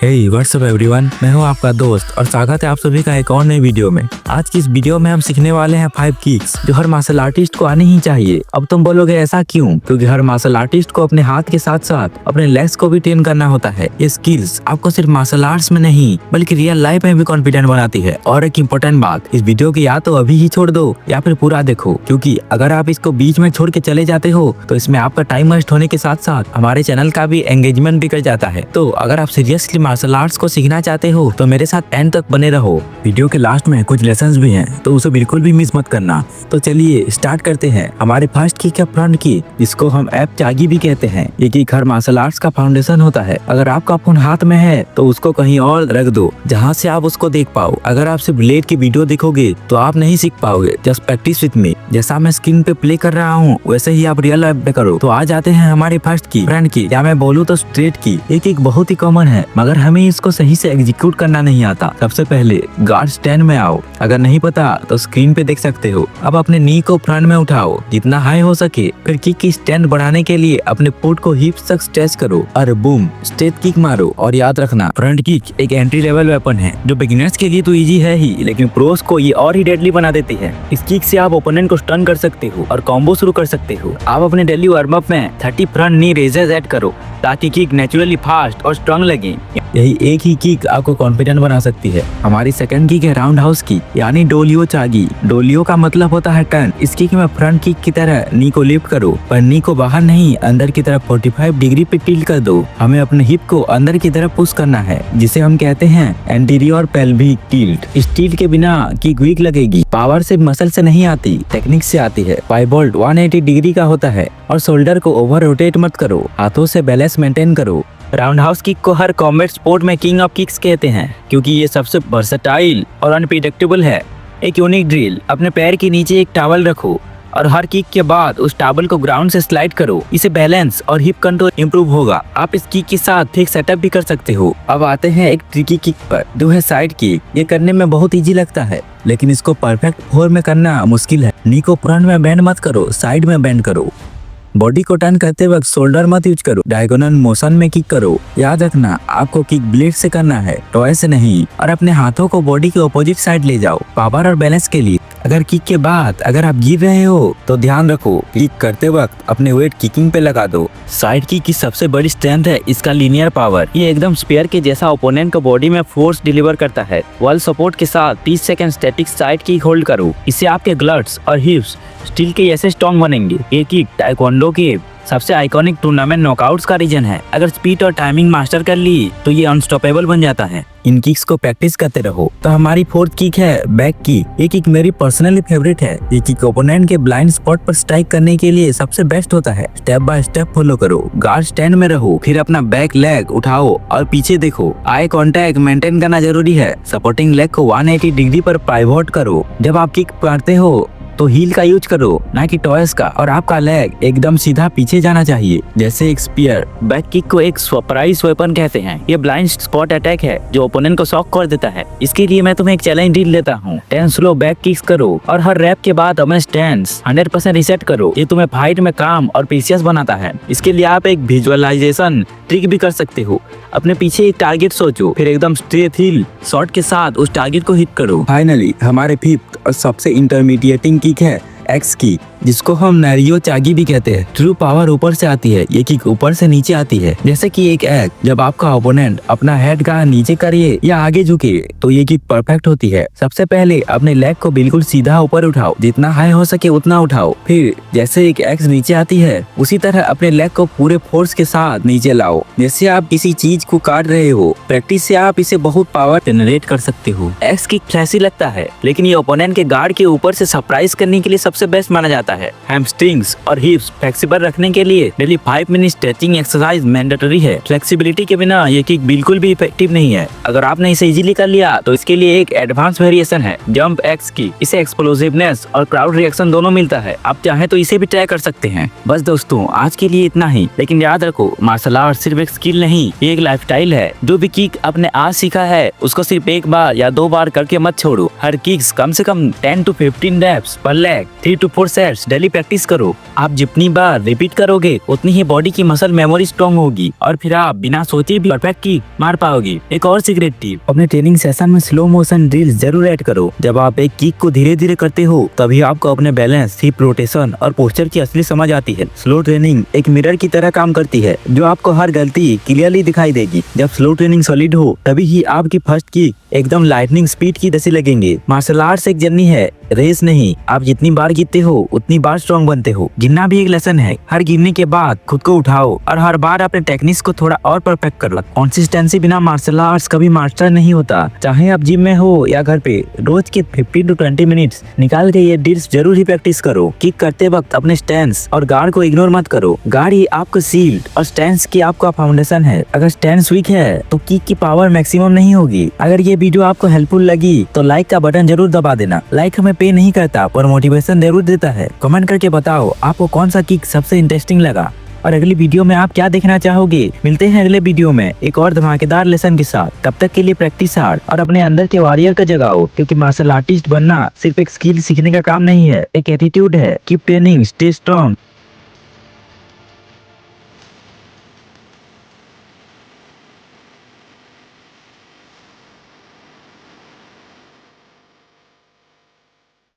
हे WhatsApp everyone, मैं हूं आपका दोस्त और स्वागत है आप सभी का एक और नई वीडियो में। आज की इस वीडियो में हम सीखने वाले हैं 5 किक्स जो हर मार्शल आर्टिस्ट को आनी ही चाहिए। अब तुम बोलोगे ऐसा क्यों? क्योंकि हर मार्शल आर्टिस्ट को अपने हाथ के साथ साथ अपने लेग्स को भी ट्रेन करना होता है। ये स्किल्स आपको सिर्फ मार्शल आर्ट्स में नहीं बल्कि रियल लाइफ में भी कॉन्फिडेंट बनाती है। और एक इम्पोर्टेंट बात, इस वीडियो को या तो अभी ही छोड़ दो या फिर पूरा देखो, क्योंकि अगर आप इसको बीच में छोड़ के चले जाते हो तो इसमें आपका टाइम वेस्ट होने के साथ साथ हमारे चैनल का भी एंगेजमेंट भी कर जाता है। तो अगर आप सीरियसली मार्शल आर्ट्स को सीखना चाहते हो तो मेरे साथ एंड तक बने रहो। वीडियो के लास्ट में कुछ लेसन्स भी हैं तो उसे बिल्कुल भी मिस मत करना। तो चलिए स्टार्ट करते हैं। हमारे फर्स्ट किक है फ्रंट किक, जिसको हम ऐप चागी भी कहते हैं। ये किक हर मार्शल आर्ट्स का फाउंडेशन होता है। अगर आपका फोन हाथ में है तो उसको कहीं और रख दो जहाँ से आप उसको देख पाओ। अगर आप सिर्फ ब्लेड की वीडियो देखोगे तो आप नहीं सीख पाओगे। Just practice with me. जैसा मैं स्क्रीन पे प्ले कर रहा हूँ वैसे ही आप रियल लाइफ में करो। तो आ जाते हैं हमारे फर्स्ट की फ्रंट की, या मैं बोलूँ तो स्ट्रेट की। ये किक बहुत ही कॉमन है मगर हमें इसको सही से एग्जीक्यूट करना नहीं आता। सबसे पहले गार्ड स्टैंड में आओ। अगर नहीं पता तो स्क्रीन पे देख सकते हो। अब अपने नी को फ्रंट में उठाओ जितना हाई हो सके। फिर किक की स्टैंड बढ़ाने के लिए अपने फुट को हिप्स तक स्ट्रेच करो और बूम स्ट्रेट किक मारो। और याद रखना, फ्रंट किक एक एंट्री लेवल वेपन है जो बिगिनर्स के लिए तो इजी है ही, लेकिन प्रोस को ये और ही डेडली बना देती है। इस किक से आप ओपोनेंट को स्टन कर सकते हो और कॉम्बो शुरू कर सकते हो। आप अपने डेली वार्म अप में 30 फ्रंट नी रेजेस ऐड करो ताकि किक नेचुरली फास्ट और स्ट्रांग लगे। यही एक ही किक आपको कॉन्फिडेंट बना सकती है। हमारी सेकंड किक है राउंड हाउस की, यानी डोलियो चागी। डोलियो का मतलब होता है टर्न। इस किक में फ्रंट किक की तरह नी को लिफ्ट करो, पर नी को बाहर नहीं अंदर की तरफ 45 डिग्री पे टिल्ट कर दो। हमें अपने हिप को अंदर की तरफ पुश करना है, जिसे हम कहते हैं एंटीरियर पेल्विक टिल्ट। इस टिल्ट के बिना किक वीक लगेगी। पावर से मसल से नहीं आती, टेक्निक से आती है। पाइवोल्ट 180 डिग्री का होता है और शोल्डर को ओवर रोटेट मत करो, हाथों से बैलेंस मेंटेन करो। राउंड हाउस किक को हर कॉम्बैट स्पोर्ट में किंग ऑफ किक्स कहते हैं, क्योंकि ये सबसे वर्सेटाइल और अनप्रेडिक्टेबल है। एक यूनिक ड्रिल, अपने पैर के नीचे एक टॉवल रखो और हर किक के बाद उस टॉवल को ग्राउंड से स्लाइड करो। इससे बैलेंस और हिप कंट्रोल इंप्रूव होगा। आप इस किक के साथ ठीक सेटअप भी कर सकते हो। अब आते हैं एक ट्रिकी किक पर, जो है साइड किक। ये करने में बहुत इजी लगता है, लेकिन इसको परफेक्ट फोर में करना मुश्किल है। नी को फ्रंट में बेंड मत करो, साइड में बेंड करो। बॉडी को टर्न करते वक्त शोल्डर मत यूज करो, डायगोनल मोशन में किक करो। याद रखना, आपको किक ब्लेड से करना है, टॉय से नहीं। और अपने हाथों को बॉडी के ऑपोजिट साइड ले जाओ, पावर और बैलेंस के लिए। अगर किक के बाद अगर आप गिर रहे हो तो ध्यान रखो, किक करते वक्त अपने वेट किकिंग पे लगा दो। साइड किक की सबसे बड़ी स्ट्रेंथ है इसका लीनियर पावर। ये एकदम स्पेयर के जैसा ओपोनेंट को बॉडी में फोर्स डिलीवर करता है। वॉल सपोर्ट के साथ 30 second static side kick hold करो। इससे आपके ग्लट्स और हिप्स स्टील के ऐसे स्ट्रॉन्ग बनेंगे। ये किक ताइक्वांडो के सबसे आइकॉनिक टूर्नामेंट नॉकआउट्स का रीजन है। अगर स्पीड और टाइमिंग मास्टर कर ली तो ये अनस्टॉपेबल बन जाता है। इन किक्स को प्रैक्टिस करते रहो। तो हमारी फोर्थ किक है बैक किक। ये किक मेरी पर्सनली फेवरेट है। ये किक ओपोनेंट के ब्लाइंड स्पॉट पर स्ट्राइक करने के लिए सबसे बेस्ट होता है। स्टेप बाय स्टेप फॉलो करो। गार्ड स्टैंड में रहो, फिर अपना बैक लेग उठाओ और पीछे देखो। आई कांटेक्ट मेंटेन करना जरूरी है। सपोर्टिंग लेग को 180 डिग्री पर पाइवोट करो। जब आप किक मारते हो तो हील का यूज करो, ना कि टॉयस का। और आपका लेग एकदम सीधा पीछे जाना चाहिए, जैसे एक स्पीयर। बैक किक को एक सरप्राइज वेपन कहते हैं। ये ब्लाइंड स्पॉट अटैक है जो ओपोनेंट को शॉक कर देता है। इसके लिए मैं तुम्हें एक चैलेंज डील देता हूँ। 10 स्लो बैक किक्स करो और हर रैप के बाद अपने स्टैंड्स 100% रिसेट करो। ये तुम्हें फाइट में काम और पेशियंस बनाता है। इसके लिए आप एक विजुअलाइजेशन ट्रिक भी कर सकते हो। अपने पीछे एक टारगेट सोचो, फिर एकदम स्ट्रेट हील शॉट के साथ उस टारगेट को हिट करो। फाइनली हमारे फिफ्थ और सबसे इंटरमीडिएटिंग किक है एक्स की, जिसको हम नैरियो चागी भी कहते हैं। ट्रू पावर ऊपर से आती है, ये किक ऊपर से नीचे आती है, जैसे कि एक एग। जब आपका ओपोनेंट अपना हेड का नीचे करिए या आगे झुके तो ये किक परफेक्ट होती है। सबसे पहले अपने लेग को बिल्कुल सीधा ऊपर उठाओ, जितना हाई हो सके उतना उठाओ। फिर जैसे एक एक्स नीचे आती है उसी तरह अपने लेग को पूरे फोर्स के साथ नीचे लाओ, जैसे आप किसी चीज को काट रहे हो। प्रैक्टिस से आप इसे बहुत पावर जनरेट कर सकते हो। एक्स किक फ्लैशी लगता है, लेकिन ये ओपोनेंट के गार्ड के ऊपर से सरप्राइज करने के लिए सबसे बेस्ट माना जाता है। हैमस्ट्रिंग्स और हिप्स फ्लेक्सिबल रखने के लिए daily 5 minute stretching exercise mandatory है। फ्लेक्सिबिलिटी के बिना ये किक बिल्कुल भी इफेक्टिव नहीं है। अगर आपने इसे इजीली कर लिया तो इसके लिए एक एडवांस वेरिएशन है जंप एक्स की। इसे एक्सप्लोसिवनेस और क्राउड रिएक्शन दोनों मिलता है। आप चाहे तो इसे भी ट्राई कर सकते हैं। बस दोस्तों, आज के लिए इतना ही, लेकिन याद रखो, मार्शल आर्ट सिर्फ एक स्किल नहीं, ये एक लाइफस्टाइल है। जो भी किक आपने आज सीखा है उसको सिर्फ एक बार या 2 बार करके मत छोड़ो। हर किक्स कम से कम 10 to 15 reps पर leg, 3 to 4 sets minutes daily practice करो। आप जितनी बार रिपीट करोगे उतनी ही बॉडी की मसल मेमोरी स्ट्रॉन्ग होगी और फिर आप बिना सोचे भी परफेक्ट किक मार पाओगे। एक और सीक्रेट टिप, अपने ट्रेनिंग सेशन में स्लो मोशन ड्रिल्स जरूर ऐड करो। जब आप एक किक को धीरे धीरे करते हो तभी आपको अपने बैलेंस, हिप रोटेशन और पोस्चर की असली समझ आती है। स्लो ट्रेनिंग एक मिरर की तरह काम करती है जो आपको हर गलती क्लियरली दिखाई देगी। जब स्लो ट्रेनिंग सॉलिड हो तभी ही आपकी फर्स्ट किक एकदम लाइटनिंग स्पीड की जैसी लगेंगे। मार्शल आर्ट्स एक जर्नी है, रेस नहीं। आप जितनी बार गिरते हो उतनी बार स्ट्रॉन्ग बनते हो। गिरना भी एक लेसन है। हर गिरने के बाद खुद को उठाओ और हर बार अपने टेक्निक्स को थोड़ा और परफेक्ट करो। कंसिस्टेंसी बिना मार्शल आर्ट्स कभी मास्टर नहीं होता। चाहे आप जिम में हो या घर पे, रोज के 15 to 20 मिनट्स निकाल के ये ड्रिल्स जरूर ही प्रैक्टिस करो। किक करते वक्त अपने स्टैंस और गार्ड को इग्नोर मत करो। गार्ड ही आपका शील्ड और स्टैंस की आपका फाउंडेशन है। अगर स्टैंस वीक है तो किक की पावर मैक्सिमम नहीं होगी। अगर ये वीडियो आपको हेल्पफुल लगी तो लाइक का बटन जरूर दबा देना। लाइक हमें पे नहीं करता पर मोटिवेशन जरूर देता है। कमेंट करके बताओ आपको कौन सा किक सबसे इंटरेस्टिंग लगा और अगली वीडियो में आप क्या देखना चाहोगे। मिलते हैं अगले वीडियो में एक और धमाकेदार लेसन के साथ। तब तक के लिए प्रैक्टिस हार्ड और अपने अंदर के वॉरियर का जगाओ, क्योंकि मार्शल आर्टिस्ट बनना सिर्फ एक स्किल सीखने का काम नहीं है, एक एटीट्यूड है। Keep training, stay strong.